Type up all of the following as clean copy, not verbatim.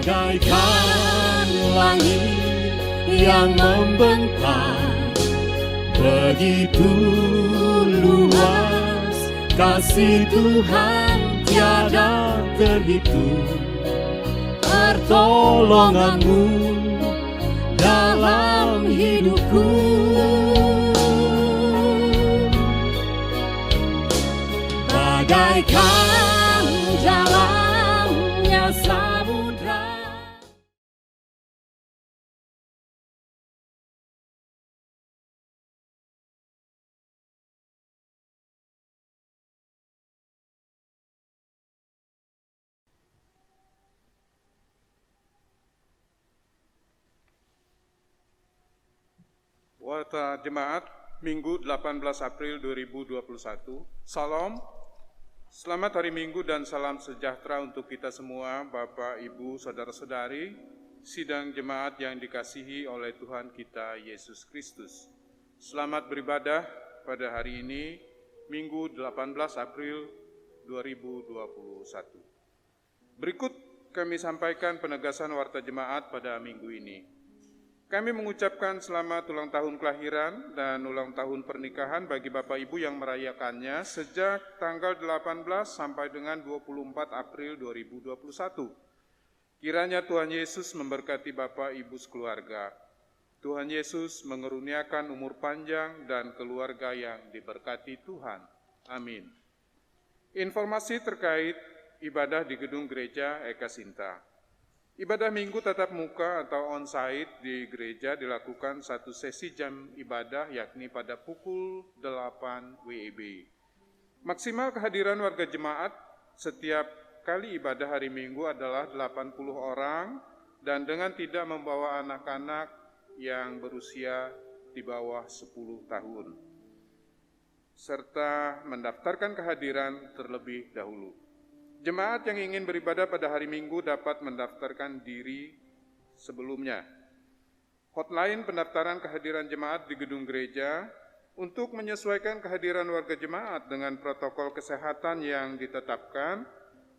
Bagaikan langit yang membentang, begitu luas kasih Tuhan tiada terhitung. Pertolongan-Mu dalam hidupku, bagaikan jalannya samudra. Warta Jemaat, Minggu 18 April 2021. Salam, selamat hari Minggu dan salam sejahtera untuk kita semua, Bapak, Ibu, Saudara-saudari, sidang jemaat yang dikasihi oleh Tuhan kita Yesus Kristus. Selamat beribadah pada hari ini, Minggu 18 April 2021. Berikut kami sampaikan penegasan Warta Jemaat pada minggu ini. Kami mengucapkan selamat ulang tahun kelahiran dan ulang tahun pernikahan bagi Bapak Ibu yang merayakannya sejak tanggal 18 sampai dengan 24 April 2021. Kiranya Tuhan Yesus memberkati Bapak Ibu sekeluarga. Tuhan Yesus mengeruniakan umur panjang dan keluarga yang diberkati Tuhan. Amin. Informasi terkait ibadah di gedung gereja Eka Sinta. Ibadah minggu tatap muka atau on-site di gereja dilakukan satu sesi jam ibadah yakni pada pukul 8 WIB. Maksimal kehadiran warga jemaat setiap kali ibadah hari Minggu adalah 80 orang dan dengan tidak membawa anak-anak yang berusia di bawah 10 tahun. Serta mendaftarkan kehadiran terlebih dahulu. Jemaat yang ingin beribadah pada hari Minggu dapat mendaftarkan diri sebelumnya. Hotline pendaftaran kehadiran jemaat di gedung gereja untuk menyesuaikan kehadiran warga jemaat dengan protokol kesehatan yang ditetapkan,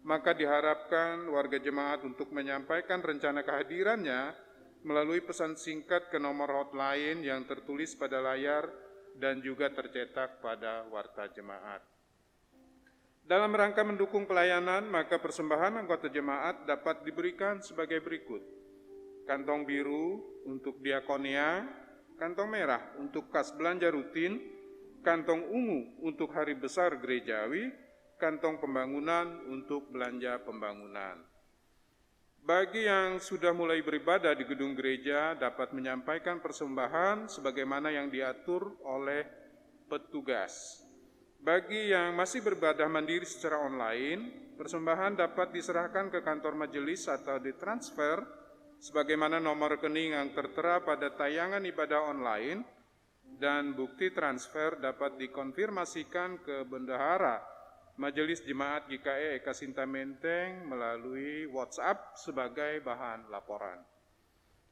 maka diharapkan warga jemaat untuk menyampaikan rencana kehadirannya melalui pesan singkat ke nomor hotline yang tertulis pada layar dan juga tercetak pada warta jemaat. Dalam rangka mendukung pelayanan, maka persembahan anggota jemaat dapat diberikan sebagai berikut. Kantong biru untuk diakonia, kantong merah untuk kas belanja rutin, kantong ungu untuk hari besar gerejawi, kantong pembangunan untuk belanja pembangunan. Bagi yang sudah mulai beribadah di gedung gereja dapat menyampaikan persembahan sebagaimana yang diatur oleh petugas. Bagi yang masih beribadah mandiri secara online, persembahan dapat diserahkan ke kantor majelis atau ditransfer sebagaimana nomor rekening yang tertera pada tayangan ibadah online dan bukti transfer dapat dikonfirmasikan ke bendahara Majelis Jemaat GKE Eka Sinta Menteng melalui WhatsApp sebagai bahan laporan.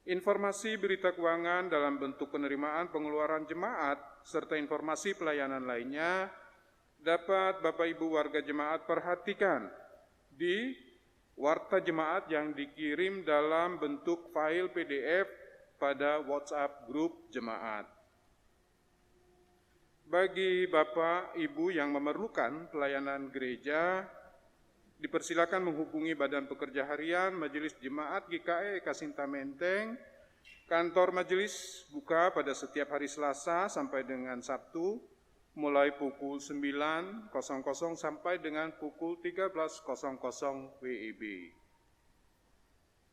Informasi berita keuangan dalam bentuk penerimaan pengeluaran jemaat serta informasi pelayanan lainnya dapat Bapak Ibu warga jemaat perhatikan di warta jemaat yang dikirim dalam bentuk file PDF pada WhatsApp grup jemaat. Bagi Bapak Ibu yang memerlukan pelayanan gereja, dipersilakan menghubungi Badan Pekerja Harian Majelis Jemaat GKE Eka Sinta Menteng. Kantor majelis buka pada setiap hari Selasa sampai dengan Sabtu, mulai pukul 9.00 sampai dengan pukul 13.00 WIB.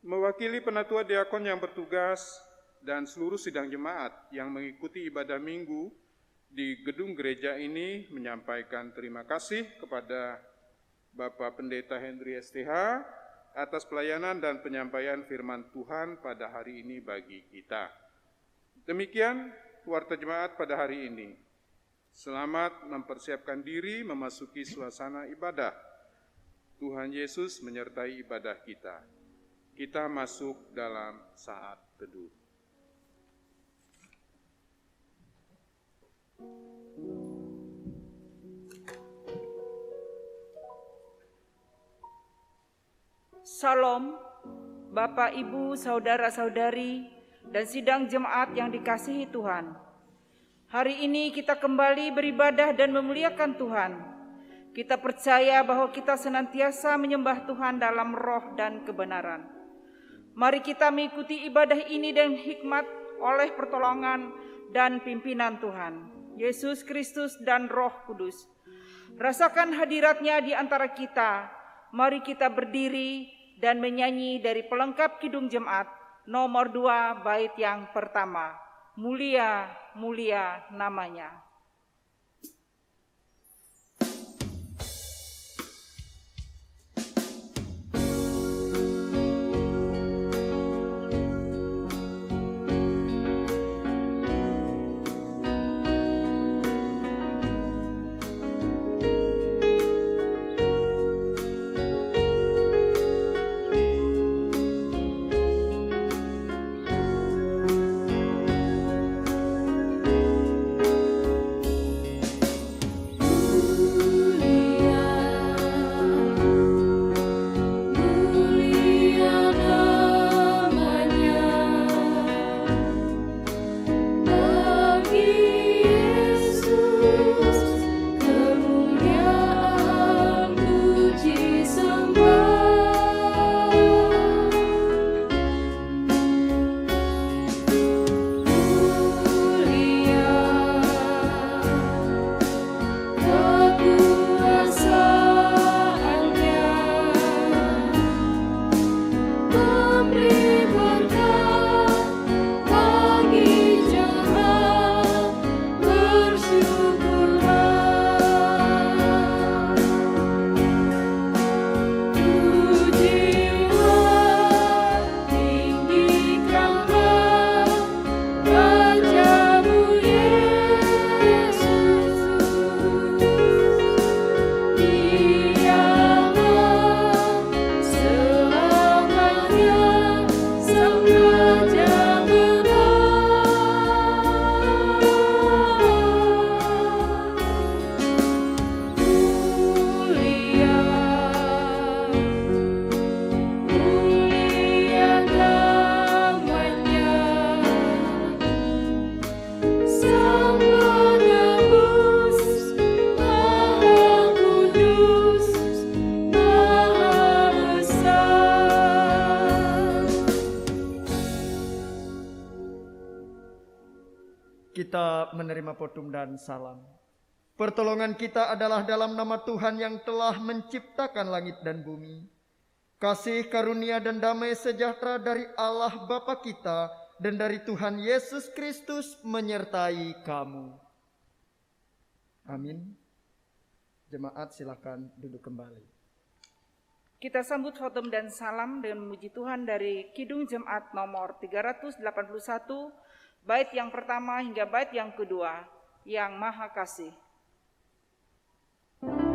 Mewakili penatua diakon yang bertugas dan seluruh sidang jemaat yang mengikuti ibadah minggu di gedung gereja ini menyampaikan terima kasih kepada Bapak Pendeta Henry STH atas pelayanan dan penyampaian firman Tuhan pada hari ini bagi kita. Demikian warta jemaat pada hari ini. Selamat mempersiapkan diri memasuki suasana ibadah. Tuhan Yesus menyertai ibadah kita. Kita masuk dalam saat teduh. Salam, Bapak, Ibu, saudara-saudari, dan sidang jemaat yang dikasihi Tuhan. Hari ini kita kembali beribadah dan memuliakan Tuhan. Kita percaya bahwa kita senantiasa menyembah Tuhan dalam roh dan kebenaran. Mari kita mengikuti ibadah ini dengan hikmat oleh pertolongan dan pimpinan Tuhan, Yesus Kristus dan Roh Kudus. Rasakan hadiratnya di antara kita. Mari kita berdiri dan menyanyi dari pelengkap Kidung Jemaat nomor 2 bait yang pertama. Mulia, mulia namanya. Kita menerima potum dan salam. Pertolongan kita adalah dalam nama Tuhan yang telah menciptakan langit dan bumi. Kasih karunia dan damai sejahtera dari Allah Bapa kita dan dari Tuhan Yesus Kristus menyertai kamu. Amin. Jemaat silakan duduk kembali. Kita sambut khotum dan salam dengan memuji Tuhan dari Kidung Jemaat nomor 381, bait yang pertama hingga bait yang kedua, yang Maha Kasih. Allah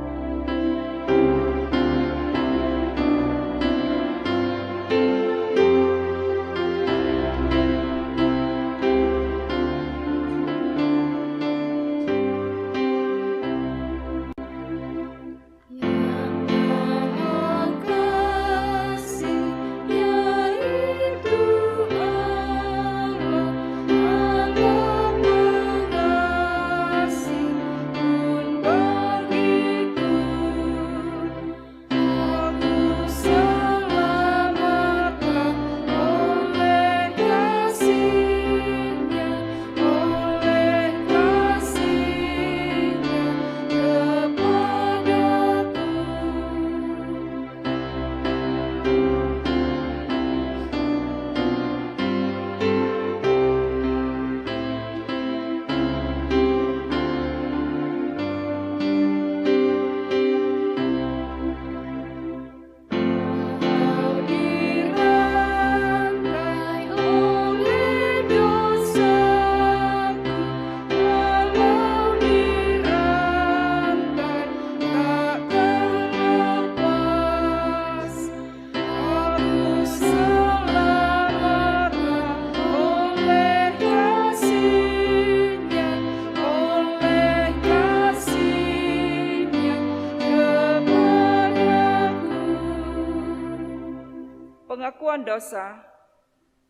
pengakuan dosa.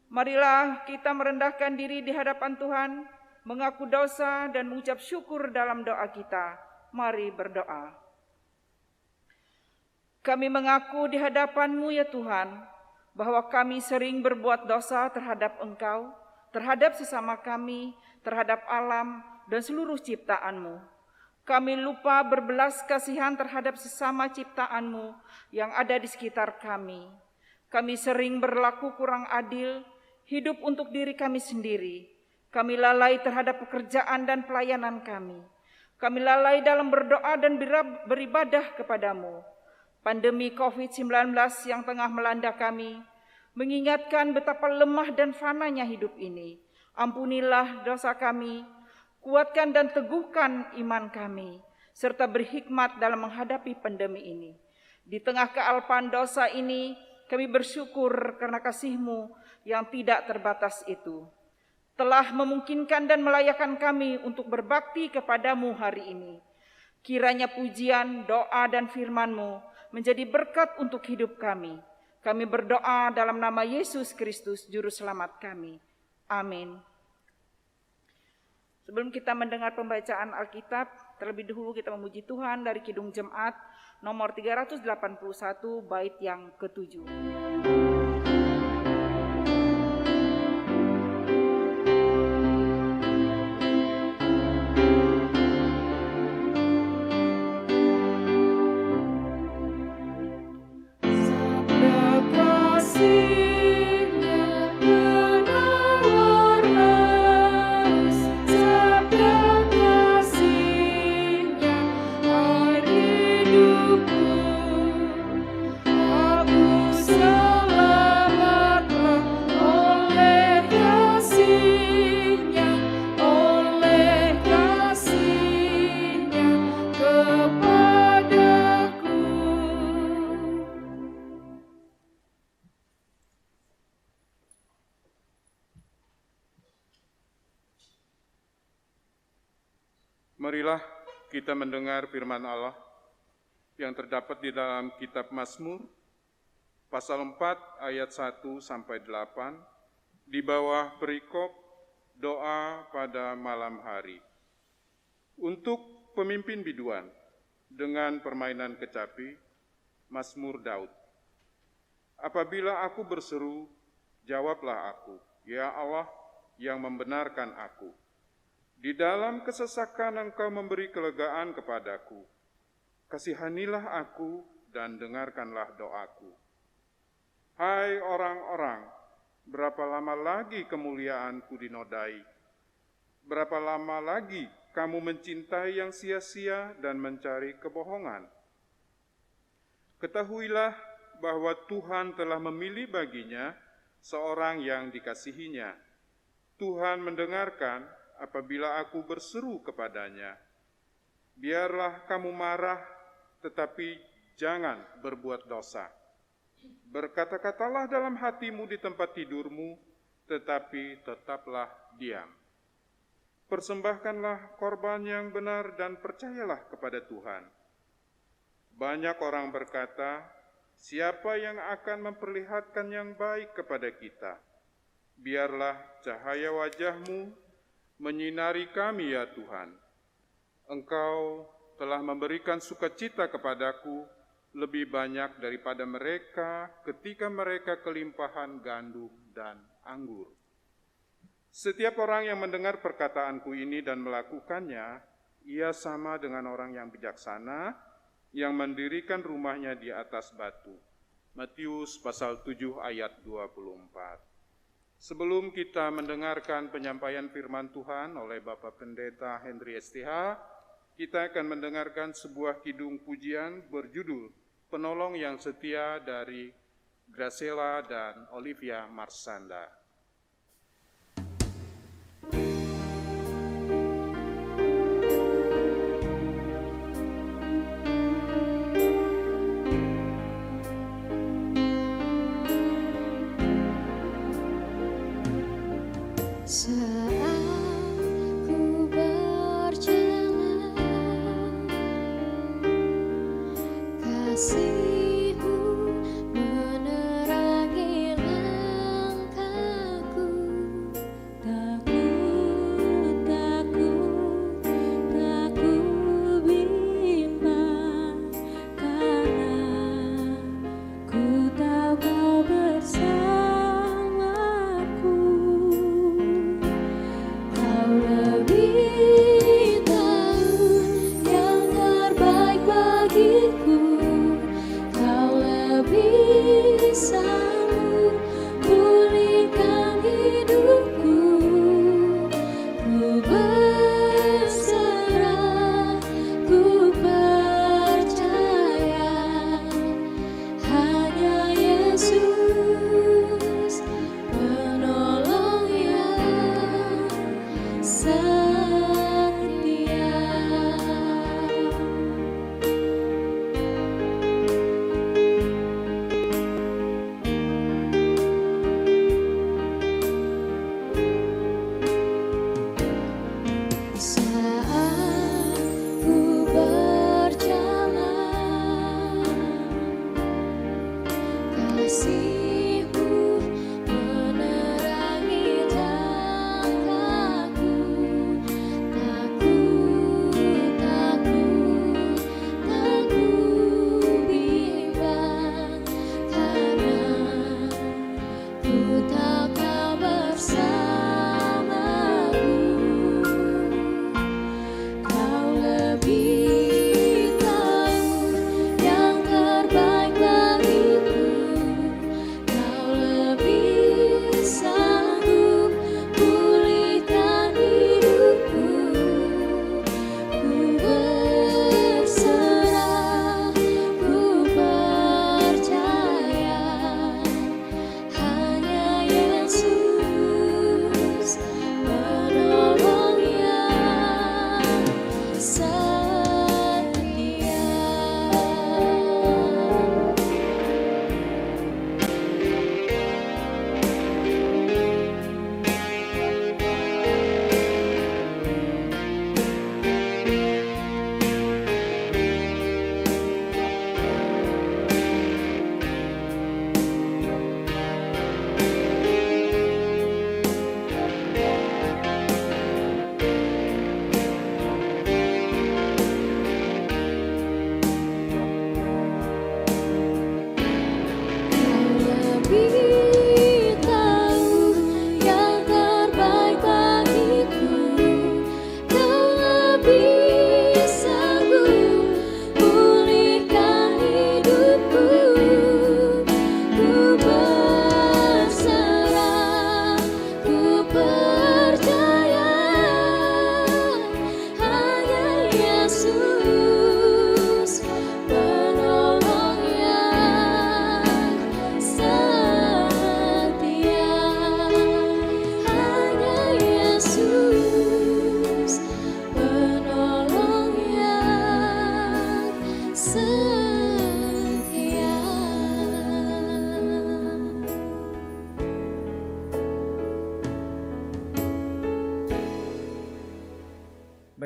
Marilah kita merendahkan diri di hadapan Tuhan, mengaku dosa dan mengucap syukur dalam doa kita. Mari berdoa. Kami mengaku di hadapan-Mu ya Tuhan, bahwa kami sering berbuat dosa terhadap Engkau, terhadap sesama kami, terhadap alam dan seluruh ciptaan-Mu. Kami lupa berbelas kasihan terhadap sesama ciptaan-Mu yang ada di sekitar kami. Kami sering berlaku kurang adil, hidup untuk diri kami sendiri. Kami lalai terhadap pekerjaan dan pelayanan kami. Kami lalai dalam berdoa dan beribadah kepadamu. Pandemi COVID-19 yang tengah melanda kami mengingatkan betapa lemah dan fananya hidup ini. Ampunilah dosa kami, kuatkan dan teguhkan iman kami, serta berhikmat dalam menghadapi pandemi ini. Di tengah kealpaan dosa ini, kami bersyukur karena kasih-Mu yang tidak terbatas itu telah memungkinkan dan melayakkan kami untuk berbakti kepadamu hari ini. Kiranya pujian, doa, dan firman-Mu menjadi berkat untuk hidup kami. Kami berdoa dalam nama Yesus Kristus, Juru Selamat kami. Amin. Sebelum kita mendengar pembacaan Alkitab, terlebih dahulu kita memuji Tuhan dari Kidung Jemaat nomor 381 bait yang ke-7. Marilah kita mendengar firman Allah yang terdapat di dalam kitab Mazmur, pasal 4 ayat 1 sampai 8, di bawah perikop doa pada malam hari. Untuk pemimpin biduan dengan permainan kecapi, Mazmur Daud. Apabila aku berseru, jawablah aku, ya Allah yang membenarkan aku. Di dalam kesesakan Engkau memberi kelegaan kepadaku. Kasihanilah aku dan dengarkanlah doaku. Hai orang-orang, berapa lama lagi kemuliaanku dinodai? Berapa lama lagi kamu mencintai yang sia-sia dan mencari kebohongan? Ketahuilah bahwa Tuhan telah memilih baginya seorang yang dikasihinya. Tuhan mendengarkan apabila aku berseru kepadanya. Biarlah kamu marah, tetapi jangan berbuat dosa. Berkata-katalah dalam hatimu di tempat tidurmu, tetapi tetaplah diam. Persembahkanlah korban yang benar dan percayalah kepada Tuhan. Banyak orang berkata, siapa yang akan memperlihatkan yang baik kepada kita? Biarlah cahaya wajah-Mu menyinari kami ya Tuhan. Engkau telah memberikan sukacita kepadaku lebih banyak daripada mereka ketika mereka kelimpahan gandum dan anggur. Setiap orang yang mendengar perkataanku ini dan melakukannya, ia sama dengan orang yang bijaksana yang mendirikan rumahnya di atas batu. Matius pasal 7 ayat 24. Sebelum kita mendengarkan penyampaian firman Tuhan oleh Bapak Pendeta Henry STH, kita akan mendengarkan sebuah kidung pujian berjudul Penolong yang Setia dari Graciela dan Olivia Marsanda. Kasih-Mu menerangi langit.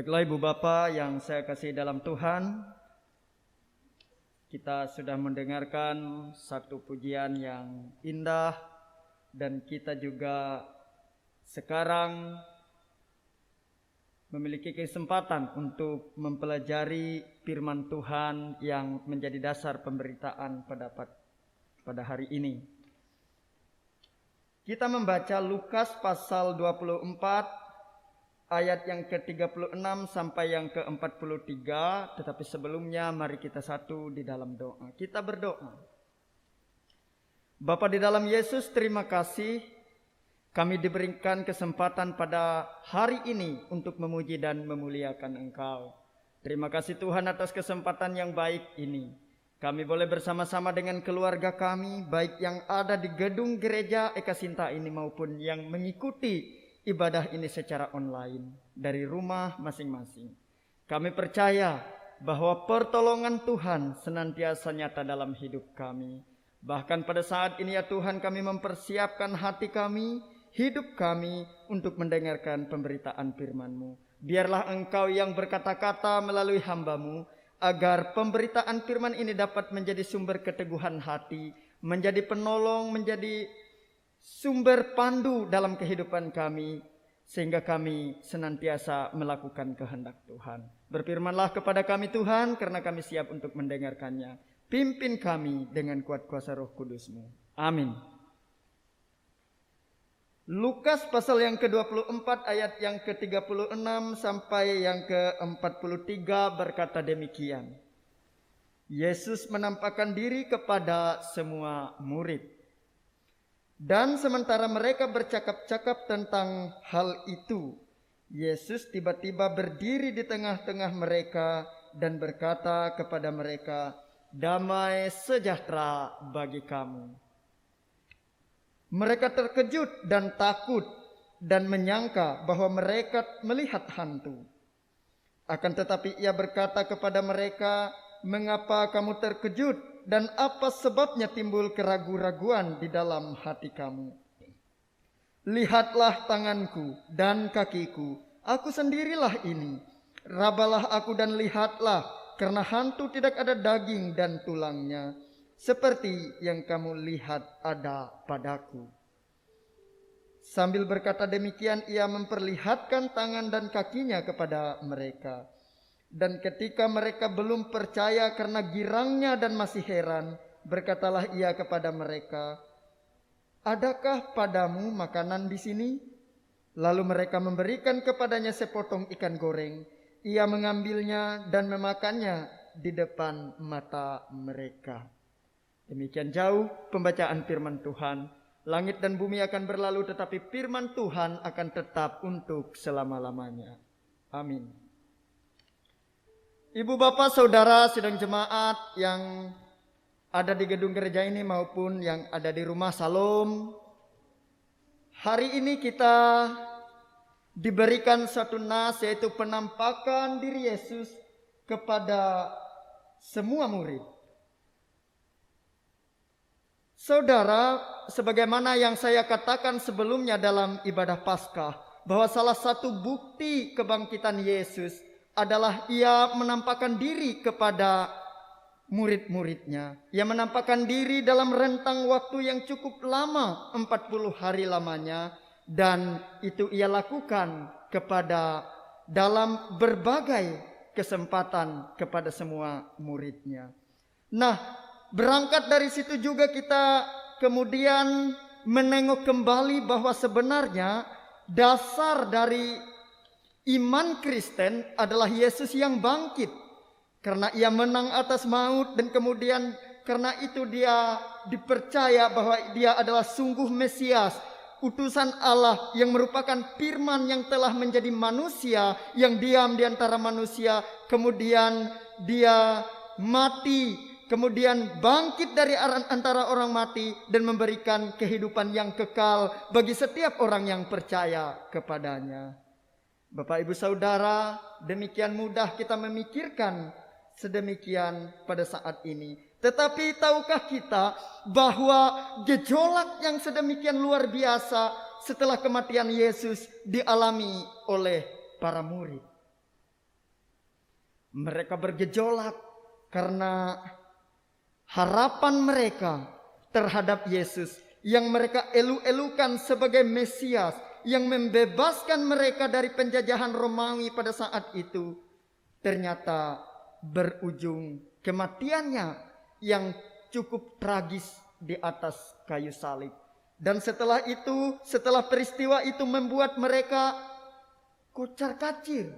Baiklah Ibu Bapak yang saya kasih dalam Tuhan, kita sudah mendengarkan satu pujian yang indah dan kita juga sekarang memiliki kesempatan untuk mempelajari firman Tuhan yang menjadi dasar pemberitaan pada hari ini. Kita membaca Lukas pasal 24 ayat yang ke-36 sampai yang ke-43, tetapi sebelumnya mari kita satu di dalam doa. Kita berdoa. Bapa di dalam Yesus, terima kasih kami diberikan kesempatan pada hari ini untuk memuji dan memuliakan Engkau. Terima kasih Tuhan atas kesempatan yang baik ini. Kami boleh bersama-sama dengan keluarga kami, baik yang ada di gedung gereja Eka Sinta ini maupun yang mengikuti ibadah ini secara online dari rumah masing-masing. Kami percaya bahwa pertolongan Tuhan senantiasa nyata dalam hidup kami. Bahkan pada saat ini ya Tuhan, kami mempersiapkan hati kami, hidup kami untuk mendengarkan pemberitaan firman-Mu. Biarlah Engkau yang berkata-kata melalui hamba-Mu, agar pemberitaan firman ini dapat menjadi sumber keteguhan hati, menjadi penolong, menjadi sumber pandu dalam kehidupan kami, sehingga kami senantiasa melakukan kehendak Tuhan. Berfirmanlah kepada kami Tuhan, karena kami siap untuk mendengarkannya. Pimpin kami dengan kuat kuasa Roh Kudus-Mu. Amin. Lukas pasal yang ke-24 ayat yang ke-36 sampai yang ke-43 berkata demikian. Yesus menampakkan diri kepada semua murid. Dan sementara mereka bercakap-cakap tentang hal itu, Yesus tiba-tiba berdiri di tengah-tengah mereka dan berkata kepada mereka, "Damai sejahtera bagi kamu." Mereka terkejut dan takut dan menyangka bahwa mereka melihat hantu. Akan tetapi ia berkata kepada mereka, "Mengapa kamu terkejut? Dan apa sebabnya timbul keraguan-raguan di dalam hati kamu? Lihatlah tanganku dan kakiku, aku sendirilah ini. Rabalah aku dan lihatlah, karena hantu tidak ada daging dan tulangnya, seperti yang kamu lihat ada padaku." Sambil berkata demikian, ia memperlihatkan tangan dan kakinya kepada mereka. Dan ketika mereka belum percaya karena girangnya dan masih heran, berkatalah ia kepada mereka, "Adakah padamu makanan di sini?" Lalu mereka memberikan kepadanya sepotong ikan goreng. Ia mengambilnya dan memakannya di depan mata mereka. Demikian jauh pembacaan firman Tuhan. Langit dan bumi akan berlalu, tetapi firman Tuhan akan tetap untuk selama-lamanya. Amin. Ibu bapak saudara sidang jemaat yang ada di gedung gereja ini maupun yang ada di rumah, Salam. Hari ini kita diberikan satu nas, yaitu penampakan diri Yesus kepada semua murid. Saudara, sebagaimana yang saya katakan sebelumnya dalam ibadah Paskah, bahwa salah satu bukti kebangkitan Yesus adalah ia menampakkan diri kepada murid-muridnya. Ia menampakkan diri dalam rentang waktu yang cukup lama, 40 hari lamanya. Dan itu ia lakukan dalam berbagai kesempatan kepada semua muridnya. Nah, berangkat dari situ juga kita kemudian menengok kembali bahwa sebenarnya dasar dari iman Kristen adalah Yesus yang bangkit. Karena ia menang atas maut dan kemudian karena itu dia dipercaya bahwa dia adalah sungguh Mesias, utusan Allah yang merupakan firman yang telah menjadi manusia, yang diam di antara manusia. Kemudian dia mati, kemudian bangkit dari antara orang mati dan memberikan kehidupan yang kekal bagi setiap orang yang percaya kepadanya. Bapak ibu saudara, demikian mudah kita memikirkan sedemikian pada saat ini. Tetapi tahukah kita bahwa gejolak yang sedemikian luar biasa setelah kematian Yesus dialami oleh para murid? Mereka bergejolak karena harapan mereka terhadap Yesus yang mereka elu-elukan sebagai Mesias yang membebaskan mereka dari penjajahan Romawi pada saat itu ternyata berujung kematiannya yang cukup tragis di atas kayu salib. Dan setelah itu, setelah peristiwa itu membuat mereka kocar-kacir,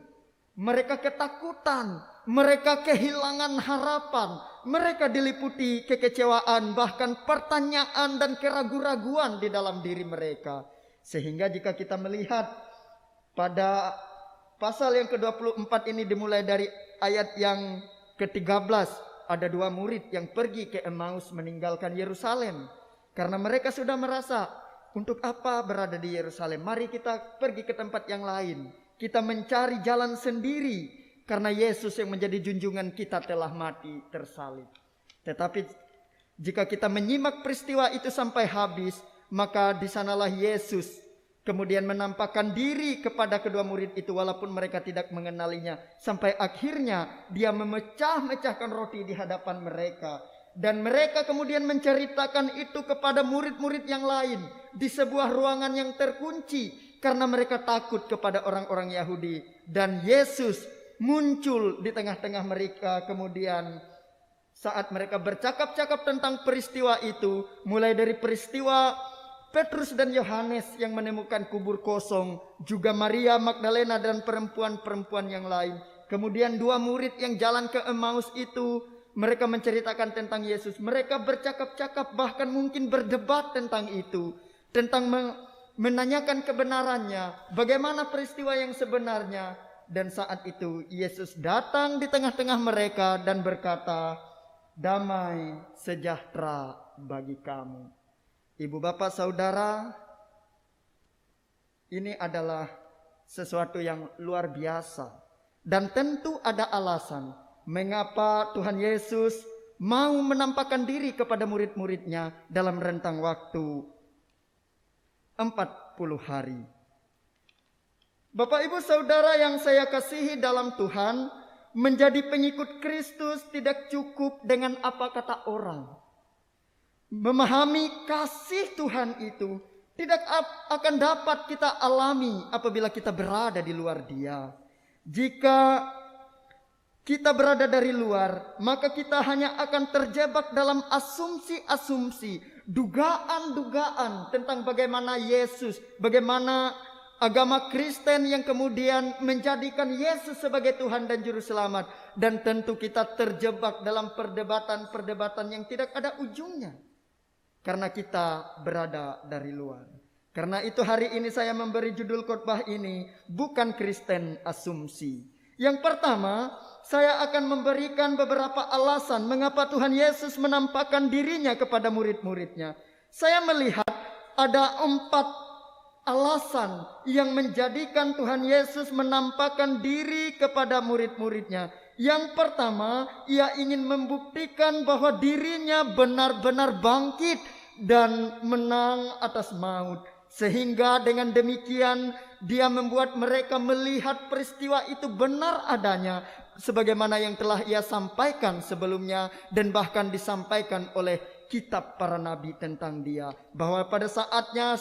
mereka ketakutan, mereka kehilangan harapan, mereka diliputi kekecewaan, bahkan pertanyaan dan keraguan-raguan di dalam diri mereka. Sehingga jika kita melihat pada pasal yang ke-24 ini dimulai dari ayat yang ke-13, ada 2 murid yang pergi ke Emmaus meninggalkan Yerusalem. Karena mereka sudah merasa, untuk apa berada di Yerusalem? Mari kita pergi ke tempat yang lain. Kita mencari jalan sendiri. Karena Yesus yang menjadi junjungan kita telah mati tersalib. Tetapi jika kita menyimak peristiwa itu sampai habis, maka di sanalah Yesus kemudian menampakkan diri kepada kedua murid itu walaupun mereka tidak mengenalinya. Sampai akhirnya dia memecah-mecahkan roti di hadapan mereka. Dan mereka kemudian menceritakan itu kepada murid-murid yang lain di sebuah ruangan yang terkunci karena mereka takut kepada orang-orang Yahudi. Dan Yesus muncul di tengah-tengah mereka kemudian saat mereka bercakap-cakap tentang peristiwa itu, mulai dari peristiwa Petrus dan Yohanes yang menemukan kubur kosong, juga Maria Magdalena dan perempuan-perempuan yang lain. Kemudian 2 murid yang jalan ke Emmaus itu, mereka menceritakan tentang Yesus. Mereka bercakap-cakap, bahkan mungkin berdebat tentang itu. Tentang menanyakan kebenarannya, bagaimana peristiwa yang sebenarnya. Dan saat itu Yesus datang di tengah-tengah mereka dan berkata, "Damai sejahtera bagi kamu." Ibu bapak saudara, ini adalah sesuatu yang luar biasa. Dan tentu ada alasan mengapa Tuhan Yesus mau menampakkan diri kepada murid-muridnya dalam rentang waktu 40 hari. Bapak ibu saudara yang saya kasihi dalam Tuhan, menjadi pengikut Kristus tidak cukup dengan apa kata orang. Memahami kasih Tuhan itu tidak akan dapat kita alami apabila kita berada di luar Dia. Jika kita berada dari luar, maka kita hanya akan terjebak dalam asumsi-asumsi, dugaan-dugaan tentang bagaimana Yesus, bagaimana agama Kristen yang kemudian menjadikan Yesus sebagai Tuhan dan Juru Selamat. Dan tentu kita terjebak dalam perdebatan-perdebatan yang tidak ada ujungnya. Karena kita berada dari luar. Karena itu hari ini saya memberi judul khotbah ini, bukan Kristen asumsi. Yang pertama, saya akan memberikan beberapa alasan mengapa Tuhan Yesus menampakkan dirinya kepada murid-muridnya. Saya melihat ada 4 alasan yang menjadikan Tuhan Yesus menampakkan diri kepada murid-muridnya. Yang pertama, ia ingin membuktikan bahwa dirinya benar-benar bangkit dan menang atas maut. Sehingga dengan demikian dia membuat mereka melihat peristiwa itu benar adanya, sebagaimana yang telah ia sampaikan sebelumnya dan bahkan disampaikan oleh kitab para nabi tentang dia. Bahwa pada saatnya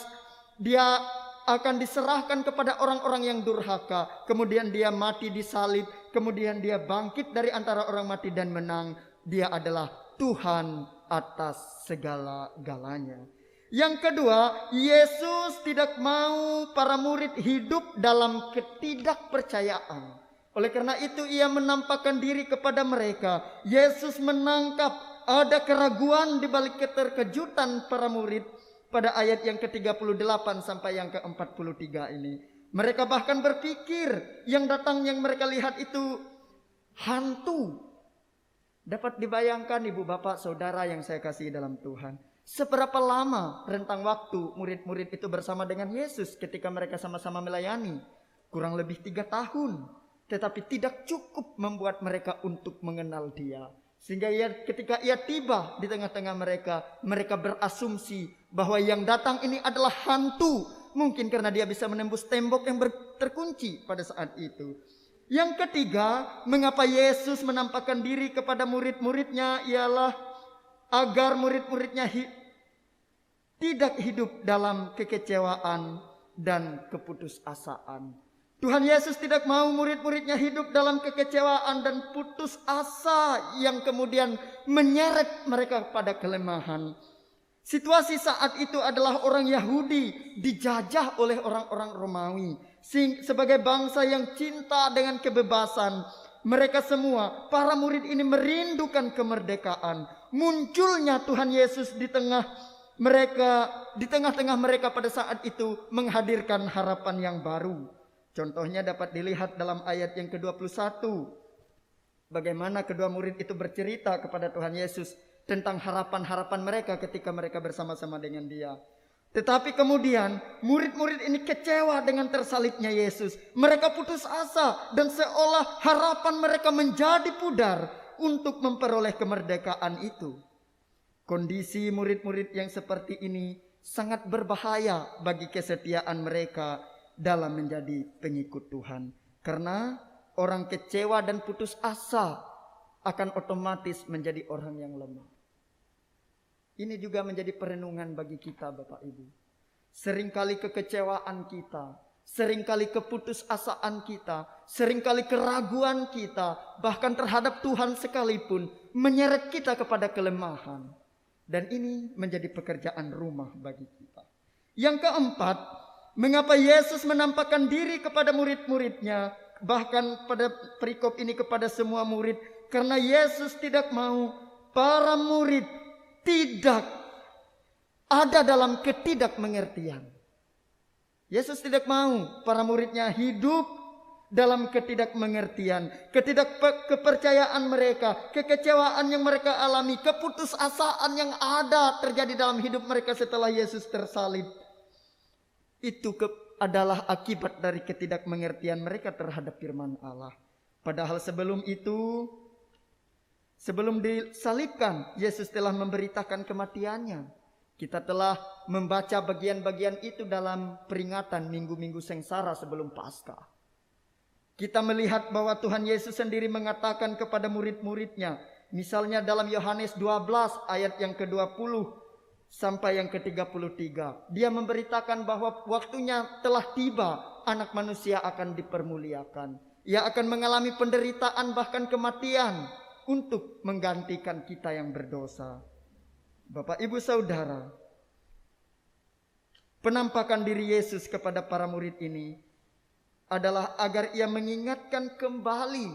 dia akan diserahkan kepada orang-orang yang durhaka. Kemudian dia mati disalib. Kemudian dia bangkit dari antara orang mati dan menang. Dia adalah Tuhan atas segala-galanya. Yang kedua, Yesus tidak mau para murid hidup dalam ketidakpercayaan. Oleh karena itu ia menampakkan diri kepada mereka. Yesus menangkap ada keraguan di balik keterkejutan para murid pada ayat yang ke-38 sampai yang ke-43 ini. Mereka bahkan berpikir yang datang yang mereka lihat itu hantu. Dapat dibayangkan ibu bapak saudara yang saya kasihi dalam Tuhan. Seberapa lama rentang waktu murid-murid itu bersama dengan Yesus ketika mereka sama-sama melayani? Kurang lebih 3 tahun. Tetapi tidak cukup membuat mereka untuk mengenal Dia. Sehingga ketika ia tiba di tengah-tengah mereka, mereka berasumsi bahwa yang datang ini adalah hantu. Mungkin karena dia bisa menembus tembok yang terkunci pada saat itu. Yang ketiga, mengapa Yesus menampakkan diri kepada murid-muridnya ialah agar murid-muridnya tidak hidup dalam kekecewaan dan keputusasaan. Tuhan Yesus tidak mau murid-muridnya hidup dalam kekecewaan dan putus asa yang kemudian menyeret mereka pada kelemahan. Situasi saat itu adalah orang Yahudi dijajah oleh orang-orang Romawi. Sebagai bangsa yang cinta dengan kebebasan, mereka semua, para murid ini merindukan kemerdekaan. Munculnya Tuhan Yesus di tengah-tengah mereka pada saat itu menghadirkan harapan yang baru. Contohnya dapat dilihat dalam ayat yang ke-21. Bagaimana kedua murid itu bercerita kepada Tuhan Yesus tentang harapan-harapan mereka ketika mereka bersama-sama dengan Dia. Tetapi kemudian murid-murid ini kecewa dengan tersalibnya Yesus. Mereka putus asa dan seolah harapan mereka menjadi pudar untuk memperoleh kemerdekaan itu. Kondisi murid-murid yang seperti ini sangat berbahaya bagi kesetiaan mereka dalam menjadi pengikut Tuhan. Karena orang kecewa dan putus asa akan otomatis menjadi orang yang lemah. Ini juga menjadi perenungan bagi kita, Bapak Ibu. Seringkali kekecewaan kita, seringkali keputusasaan kita, seringkali keraguan kita, bahkan terhadap Tuhan sekalipun, menyeret kita kepada kelemahan. Dan ini menjadi pekerjaan rumah bagi kita. Yang keempat, mengapa Yesus menampakkan diri kepada murid-muridnya, bahkan pada perikop ini kepada semua murid, karena Yesus tidak mau para murid tidak ada dalam ketidakmengertian. Yesus tidak mau para muridnya hidup dalam ketidakmengertian, ketidakkepercayaan mereka, kekecewaan yang mereka alami, keputusasaan yang ada terjadi dalam hidup mereka setelah Yesus tersalib. Itu adalah akibat dari ketidakmengertian mereka terhadap firman Allah. Padahal sebelum itu, sebelum disalibkan, Yesus telah memberitakan kematiannya. Kita telah membaca bagian-bagian itu dalam peringatan minggu-minggu sengsara sebelum Paskah. Kita melihat bahwa Tuhan Yesus sendiri mengatakan kepada murid-muridnya, misalnya dalam Yohanes 12 ayat yang ke-20 sampai yang ke-33. Dia memberitakan bahwa waktunya telah tiba, anak manusia akan dipermuliakan. Ia akan mengalami penderitaan bahkan kematian untuk menggantikan kita yang berdosa. Bapak, Ibu, Saudara, penampakan diri Yesus kepada para murid ini adalah agar ia mengingatkan kembali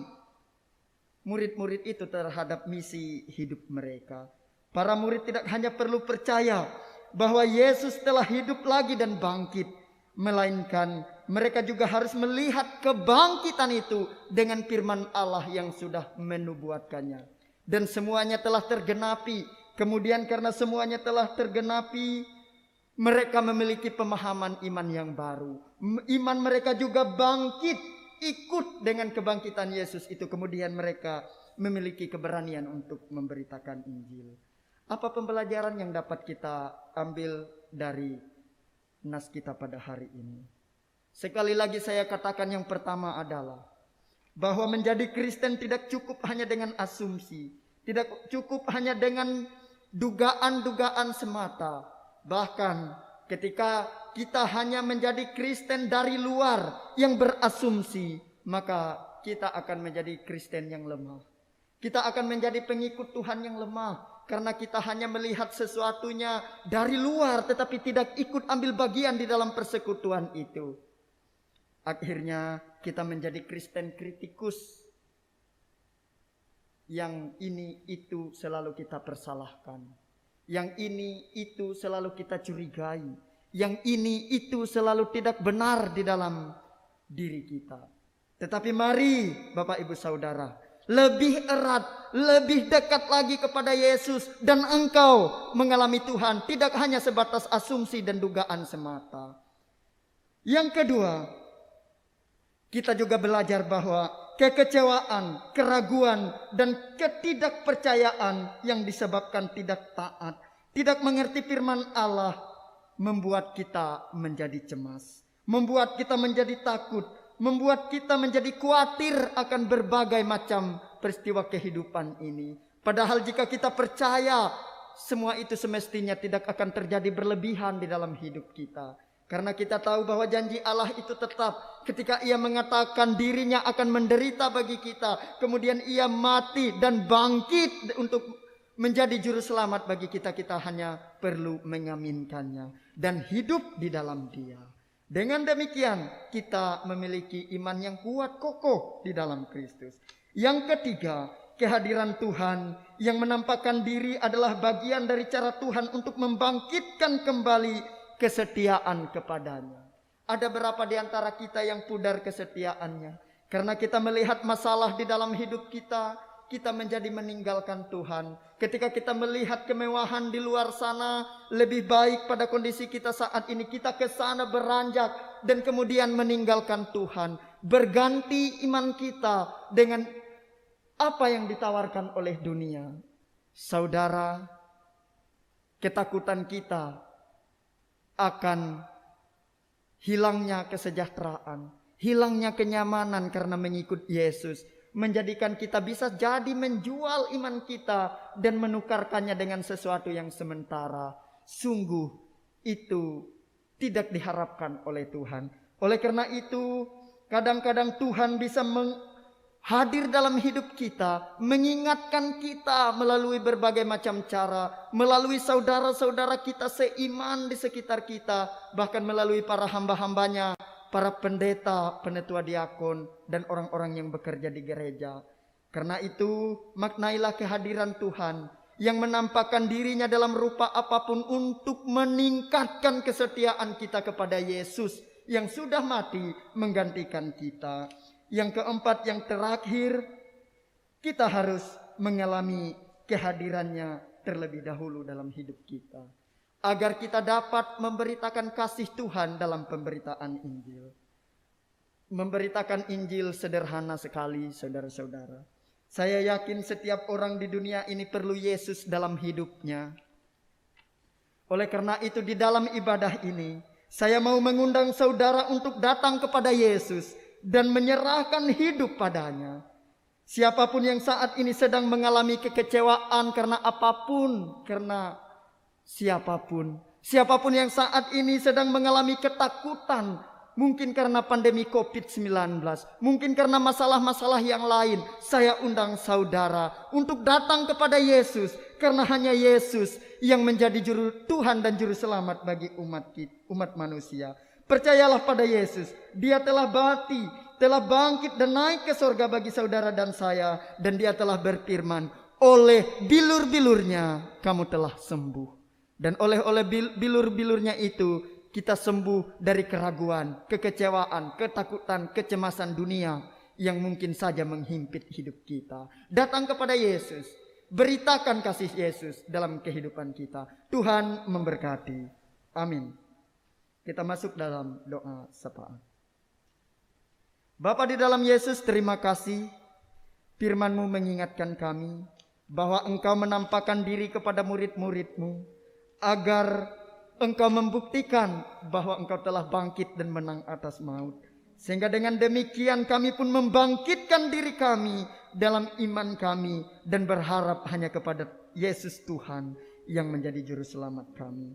murid-murid itu terhadap misi hidup mereka. Para murid tidak hanya perlu percaya bahwa Yesus telah hidup lagi dan bangkit, melainkan mereka juga harus melihat kebangkitan itu dengan firman Allah yang sudah menubuatkannya. Dan semuanya telah tergenapi. Kemudian karena semuanya telah tergenapi, mereka memiliki pemahaman iman yang baru. Iman mereka juga bangkit, ikut dengan kebangkitan Yesus itu. Kemudian mereka memiliki keberanian untuk memberitakan Injil. Apa pembelajaran yang dapat kita ambil dari nas kita pada hari ini? Sekali lagi saya katakan, yang pertama adalah bahwa menjadi Kristen tidak cukup hanya dengan asumsi, tidak cukup hanya dengan dugaan-dugaan semata. Bahkan ketika kita hanya menjadi Kristen dari luar yang berasumsi, maka kita akan menjadi Kristen yang lemah. Kita akan menjadi pengikut Tuhan yang lemah, karena kita hanya melihat sesuatunya dari luar tetapi tidak ikut ambil bagian di dalam persekutuan itu. Akhirnya kita menjadi Kristen kritikus. Yang ini itu selalu kita persalahkan. Yang ini itu selalu kita curigai. Yang ini itu selalu tidak benar di dalam diri kita. Tetapi mari Bapak Ibu Saudara, lebih erat, lebih dekat lagi kepada Yesus, dan engkau mengalami Tuhan tidak hanya sebatas asumsi dan dugaan semata. Yang kedua, kita juga belajar bahwa kekecewaan, keraguan, dan ketidakpercayaan yang disebabkan tidak taat, tidak mengerti firman Allah, membuat kita menjadi cemas, membuat kita menjadi takut, membuat kita menjadi khawatir akan berbagai macam peristiwa kehidupan ini. Padahal jika kita percaya, semua itu semestinya tidak akan terjadi berlebihan di dalam hidup kita. Karena kita tahu bahwa janji Allah itu tetap. Ketika Ia mengatakan dirinya akan menderita bagi kita, kemudian Ia mati dan bangkit untuk menjadi juru selamat bagi kita, kita hanya perlu mengaminkannya dan hidup di dalam Dia. Dengan demikian kita memiliki iman yang kuat kokoh di dalam Kristus. Yang ketiga, kehadiran Tuhan yang menampakkan diri adalah bagian dari cara Tuhan untuk membangkitkan kembali kesetiaan kepadanya. Ada berapa di antara kita yang pudar kesetiaannya? Karena kita melihat masalah di dalam hidup kita, kita menjadi meninggalkan Tuhan. Ketika kita melihat kemewahan di luar sana, lebih baik pada kondisi kita saat ini, kita ke sana beranjak dan kemudian meninggalkan Tuhan. Berganti iman kita dengan apa yang ditawarkan oleh dunia. Saudara, ketakutan kita akan hilangnya kesejahteraan, hilangnya kenyamanan karena mengikut Yesus, menjadikan kita bisa jadi menjual iman kita dan menukarkannya dengan sesuatu yang sementara. Sungguh itu tidak diharapkan oleh Tuhan. Oleh karena itu, kadang-kadang Tuhan bisa hadir dalam hidup kita, mengingatkan kita melalui berbagai macam cara, melalui saudara-saudara kita seiman di sekitar kita, bahkan melalui para hamba-hambanya, para pendeta, penetua diakon, dan orang-orang yang bekerja di gereja. Karena itu, maknailah kehadiran Tuhan yang menampakkan dirinya dalam rupa apapun untuk meningkatkan kesetiaan kita kepada Yesus yang sudah mati menggantikan kita. Yang keempat, yang terakhir, kita harus mengalami kehadirannya terlebih dahulu dalam hidup kita, agar kita dapat memberitakan kasih Tuhan dalam pemberitaan Injil. Memberitakan Injil sederhana sekali, saudara-saudara. Saya yakin setiap orang di dunia ini perlu Yesus dalam hidupnya. Oleh karena itu, di dalam ibadah ini, saya mau mengundang saudara untuk datang kepada Yesus dan menyerahkan hidup padanya. Siapapun yang saat ini sedang mengalami kekecewaan karena apapun, karena siapapun yang saat ini sedang mengalami ketakutan, mungkin karena pandemi COVID-19, mungkin karena masalah-masalah yang lain, saya undang saudara untuk datang kepada Yesus, karena hanya Yesus yang menjadi juru Tuhan dan juru selamat bagi umat manusia. Percayalah pada Yesus, Dia telah mati, telah bangkit dan naik ke sorga bagi saudara dan saya, dan Dia telah berfirman, oleh bilur-bilurnya kamu telah sembuh. Dan oleh bilur-bilurnya itu kita sembuh dari keraguan, kekecewaan, ketakutan, kecemasan dunia yang mungkin saja menghimpit hidup kita. Datang kepada Yesus, beritakan kasih Yesus dalam kehidupan kita. Tuhan memberkati. Amin. Kita masuk dalam doa sapaan. Bapa di dalam Yesus, terima kasih. Firman-Mu mengingatkan kami bahwa Engkau menampakkan diri kepada murid-murid-Mu agar Engkau membuktikan bahwa Engkau telah bangkit dan menang atas maut. Sehingga dengan demikian kami pun membangkitkan diri kami dalam iman kami dan berharap hanya kepada Yesus Tuhan yang menjadi juru selamat kami.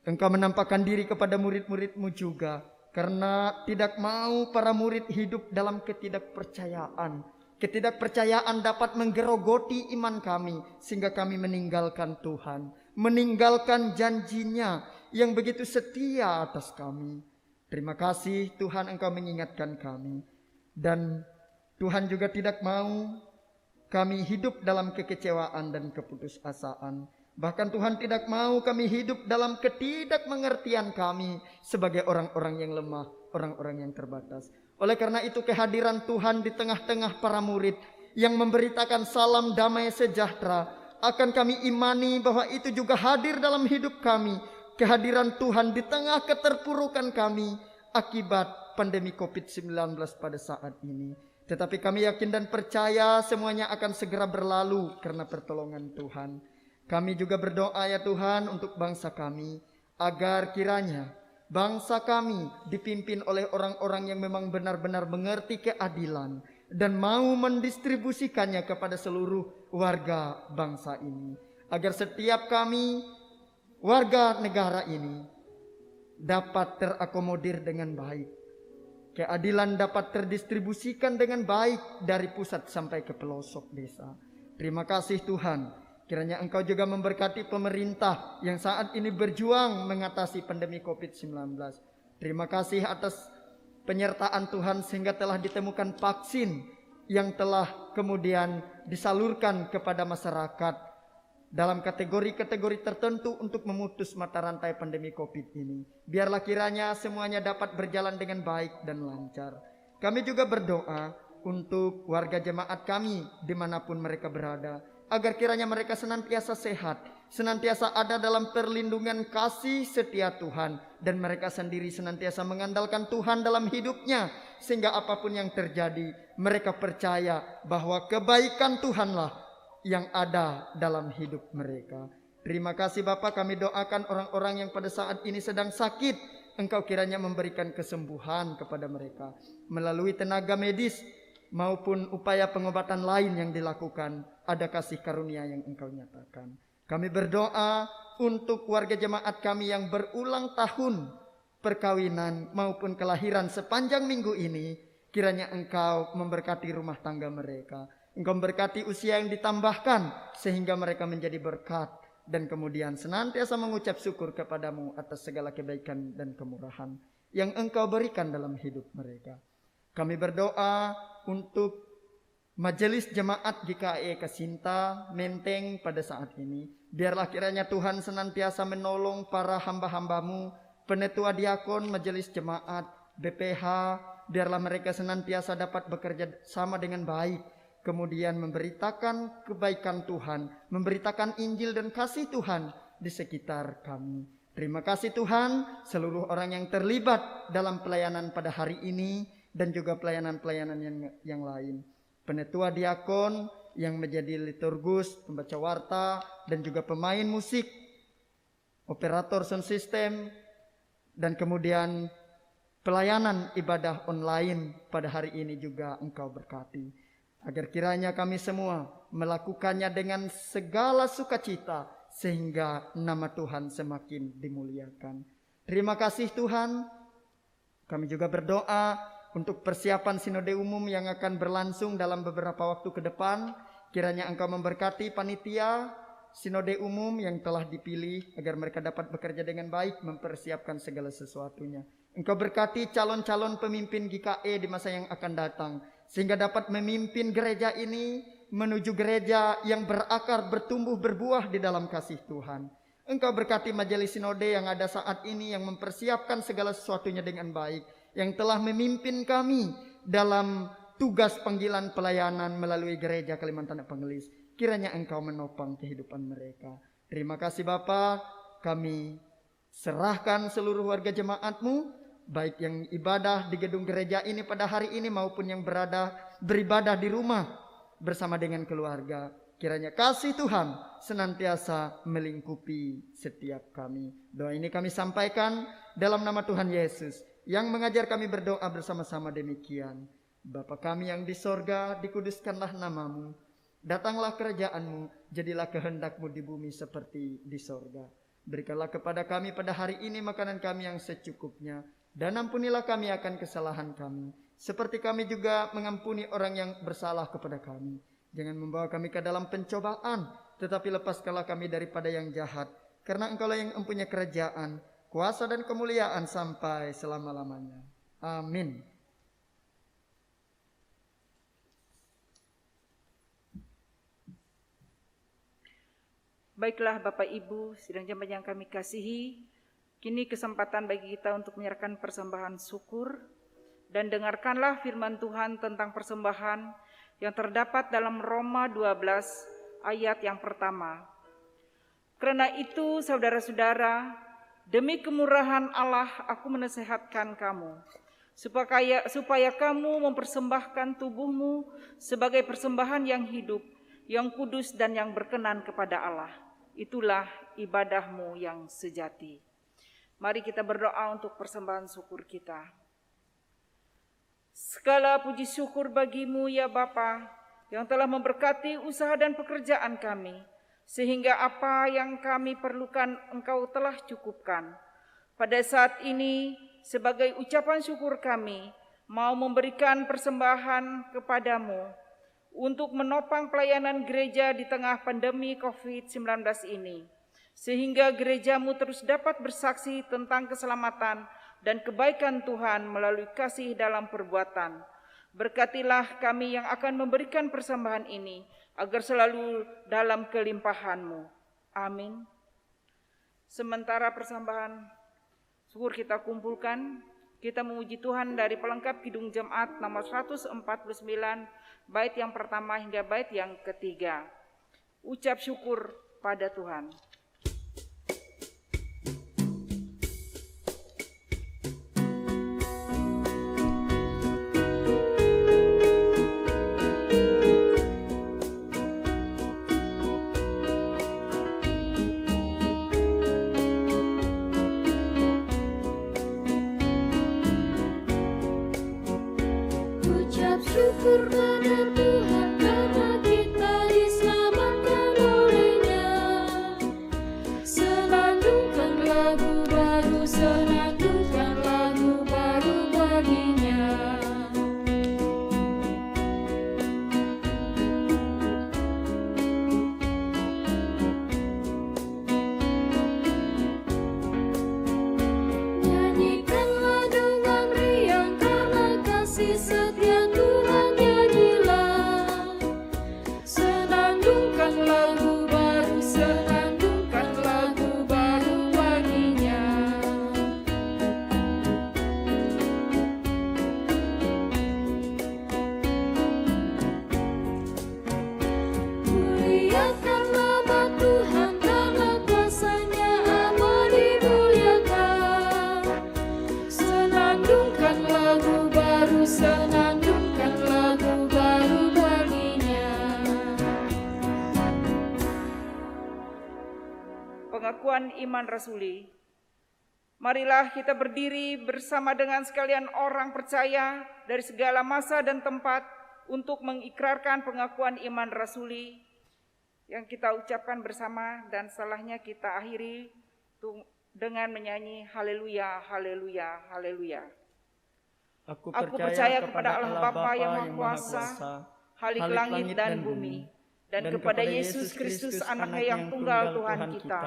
Engkau menampakkan diri kepada murid-murid-Mu juga, karena tidak mau para murid hidup dalam ketidakpercayaan. Ketidakpercayaan dapat menggerogoti iman kami, sehingga kami meninggalkan Tuhan, meninggalkan janjinya yang begitu setia atas kami. Terima kasih Tuhan, Engkau mengingatkan kami. Dan Tuhan juga tidak mau kami hidup dalam kekecewaan dan keputusasaan. Bahkan Tuhan tidak mau kami hidup dalam ketidakmengertian kami sebagai orang-orang yang lemah, orang-orang yang terbatas. Oleh karena itu, kehadiran Tuhan di tengah-tengah para murid yang memberitakan salam damai sejahtera akan kami imani bahwa itu juga hadir dalam hidup kami. Kehadiran Tuhan di tengah keterpurukan kami akibat pandemi COVID-19 pada saat ini. Tetapi kami yakin dan percaya semuanya akan segera berlalu karena pertolongan Tuhan. Kami juga berdoa ya Tuhan untuk bangsa kami, agar kiranya bangsa kami dipimpin oleh orang-orang yang memang benar-benar mengerti keadilan dan mau mendistribusikannya kepada seluruh warga bangsa ini. Agar setiap kami, warga negara ini, dapat terakomodir dengan baik. Keadilan dapat terdistribusikan dengan baik dari pusat sampai ke pelosok desa. Terima kasih Tuhan. Kiranya Engkau juga memberkati pemerintah yang saat ini berjuang mengatasi pandemi COVID-19. Terima kasih atas penyertaan Tuhan sehingga telah ditemukan vaksin yang telah kemudian disalurkan kepada masyarakat dalam kategori-kategori tertentu untuk memutus mata rantai pandemi COVID ini. Biarlah kiranya semuanya dapat berjalan dengan baik dan lancar. Kami juga berdoa untuk warga jemaat kami dimanapun mereka berada, agar kiranya mereka senantiasa sehat, senantiasa ada dalam perlindungan kasih setia Tuhan, dan mereka sendiri senantiasa mengandalkan Tuhan dalam hidupnya, sehingga apapun yang terjadi, mereka percaya bahwa kebaikan Tuhanlah yang ada dalam hidup mereka. Terima kasih Bapa, kami doakan orang-orang yang pada saat ini sedang sakit, Engkau kiranya memberikan kesembuhan kepada mereka melalui tenaga medis maupun upaya pengobatan lain yang dilakukan. Ada kasih karunia yang Engkau nyatakan. Kami berdoa untuk warga jemaat kami yang berulang tahun perkawinan maupun kelahiran sepanjang minggu ini. Kiranya Engkau memberkati rumah tangga mereka. Engkau memberkati usia yang ditambahkan sehingga mereka menjadi berkat, dan kemudian senantiasa mengucap syukur kepadamu atas segala kebaikan dan kemurahan yang Engkau berikan dalam hidup mereka. Kami berdoa untuk Majelis Jemaat GKI Kasinta Menteng pada saat ini. Biarlah kiranya Tuhan senantiasa menolong para hamba-hambamu, penetua diakon, majelis jemaat, BPH. Biarlah mereka senantiasa dapat bekerja sama dengan baik, kemudian memberitakan kebaikan Tuhan, memberitakan Injil dan kasih Tuhan di sekitar kami. Terima kasih Tuhan, seluruh orang yang terlibat dalam pelayanan pada hari ini dan juga pelayanan-pelayanan yang lain. Penetua diakon yang menjadi liturgus, pembaca warta, dan juga pemain musik, operator sound system, dan kemudian pelayanan ibadah online pada hari ini juga Engkau berkati. Agar kiranya kami semua melakukannya dengan segala sukacita sehingga nama Tuhan semakin dimuliakan. Terima kasih Tuhan. Kami juga berdoa untuk persiapan sinode umum yang akan berlangsung dalam beberapa waktu ke depan. Kiranya Engkau memberkati panitia sinode umum yang telah dipilih agar mereka dapat bekerja dengan baik, mempersiapkan segala sesuatunya. Engkau berkati calon-calon pemimpin GKE di masa yang akan datang, sehingga dapat memimpin gereja ini menuju gereja yang berakar, bertumbuh, berbuah di dalam kasih Tuhan. Engkau berkati majelis sinode yang ada saat ini, yang mempersiapkan segala sesuatunya dengan baik, yang telah memimpin kami dalam tugas panggilan pelayanan melalui gereja Kalimantan Pengelis. Kiranya Engkau menopang kehidupan mereka. Terima kasih Bapa, kami serahkan seluruh warga jemaat-Mu, baik yang ibadah di gedung gereja ini pada hari ini maupun yang beribadah di rumah bersama dengan keluarga. Kiranya kasih Tuhan senantiasa melingkupi setiap kami. Doa ini kami sampaikan dalam nama Tuhan Yesus yang mengajar kami berdoa bersama-sama demikian. Bapa kami yang di sorga, dikuduskanlah namamu. Datanglah kerajaan-Mu, jadilah kehendak-Mu di bumi seperti di sorga. Berikanlah kepada kami pada hari ini makanan kami yang secukupnya. Dan ampunilah kami akan kesalahan kami, seperti kami juga mengampuni orang yang bersalah kepada kami. Jangan membawa kami ke dalam pencobaan, tetapi lepaskanlah kami daripada yang jahat. Karena Engkaulah yang mempunyai kerajaan, kuasa dan kemuliaan sampai selama-lamanya. Amin. Baiklah Bapak Ibu, sidang jemaat yang kami kasihi, kini kesempatan bagi kita untuk menyerahkan persembahan syukur, dan dengarkanlah firman Tuhan tentang persembahan yang terdapat dalam Roma 12 ayat yang pertama. Karena itu saudara-saudara, demi kemurahan Allah aku menasehatkan kamu, supaya kamu mempersembahkan tubuhmu sebagai persembahan yang hidup, yang kudus dan yang berkenan kepada Allah. Itulah ibadahmu yang sejati. Mari kita berdoa untuk persembahan syukur kita. Segala puji syukur bagimu ya Bapa, yang telah memberkati usaha dan pekerjaan kami, sehingga apa yang kami perlukan Engkau telah cukupkan. Pada saat ini, sebagai ucapan syukur kami, mau memberikan persembahan kepadamu untuk menopang pelayanan gereja di tengah pandemi COVID-19 ini, sehingga gerejamu terus dapat bersaksi tentang keselamatan dan kebaikan Tuhan melalui kasih dalam perbuatan. Berkatilah kami yang akan memberikan persembahan ini, agar selalu dalam kelimpahan-Mu. Amin. Sementara persembahan syukur kita kumpulkan, kita memuji Tuhan dari pelengkap Kidung Jemaat nomor 149, bait yang pertama hingga bait yang ketiga. Ucap syukur pada Tuhan. Syukur pada Tuhan karena kita diselamatkan oleh-Nya. Senandungkan lagu baru, senandungkan lagu baru bagi-Nya. Nyanyikanlah dengan riang karena kasih setia pengakuan iman rasuli. Marilah kita berdiri bersama dengan sekalian orang percaya dari segala masa dan tempat untuk mengikrarkan pengakuan iman rasuli yang kita ucapkan bersama, dan setelahnya kita akhiri dengan menyanyi haleluya, haleluya, haleluya. Aku percaya kepada Allah Bapa yang Maha Kuasa, Khalik langit dan bumi, dan kepada Yesus Kristus anaknya yang tunggal Tuhan kita,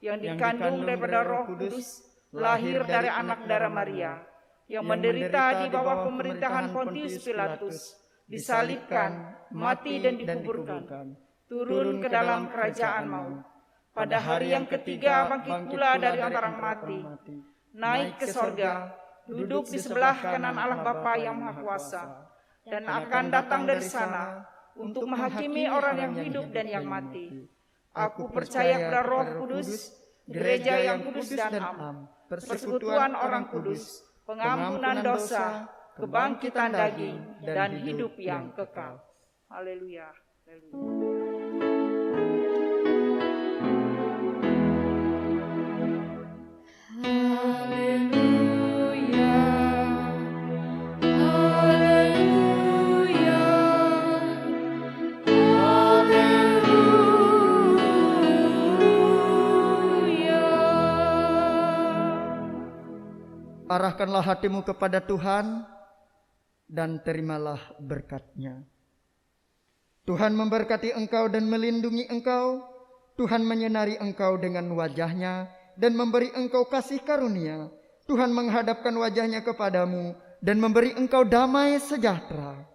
yang dikandung daripada Roh Kudus, lahir dari anak darah Maria, yang menderita di bawah pemerintahan Pontius Pilatus, disalibkan, mati dan dikuburkan, turun ke dalam kerajaan maut. Pada hari yang ketiga bangkit pula dari antara mati, naik ke sorga, duduk di sebelah kanan Allah Bapa yang Maha Kuasa, dan akan datang dari sana untuk menghakimi orang yang hidup dan yang mati. Aku percaya kepada Roh Kudus, gereja yang kudus dan am, persekutuan orang kudus, pengampunan dosa, kebangkitan daging, dan hidup yang kekal. Haleluya. Arahkanlah hatimu kepada Tuhan dan terimalah berkat-Nya. Tuhan memberkati engkau dan melindungi engkau. Tuhan menyinari engkau dengan wajah-Nya dan memberi engkau kasih karunia. Tuhan menghadapkan wajah-Nya kepadamu dan memberi engkau damai sejahtera.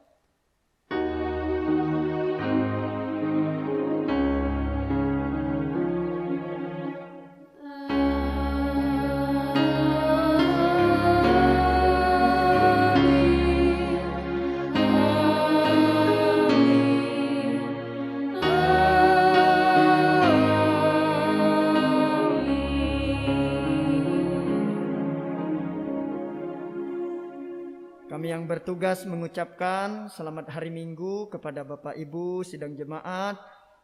Kami yang bertugas mengucapkan selamat hari Minggu kepada Bapak Ibu sidang jemaat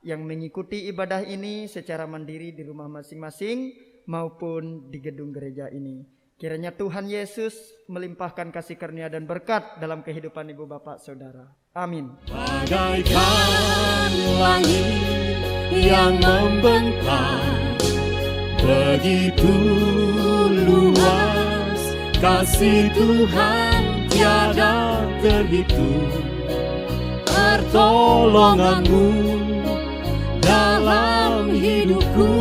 yang mengikuti ibadah ini secara mandiri di rumah masing-masing maupun di gedung gereja ini. Kiranya Tuhan Yesus melimpahkan kasih karunia dan berkat dalam kehidupan ibu bapak saudara. Amin. Bagaikan langit yang membentang, begitu luas kasih Tuhan tiada terhitung. Pertolonganmu dalam hidupku,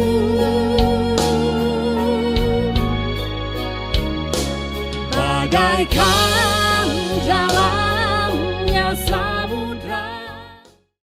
bagaikan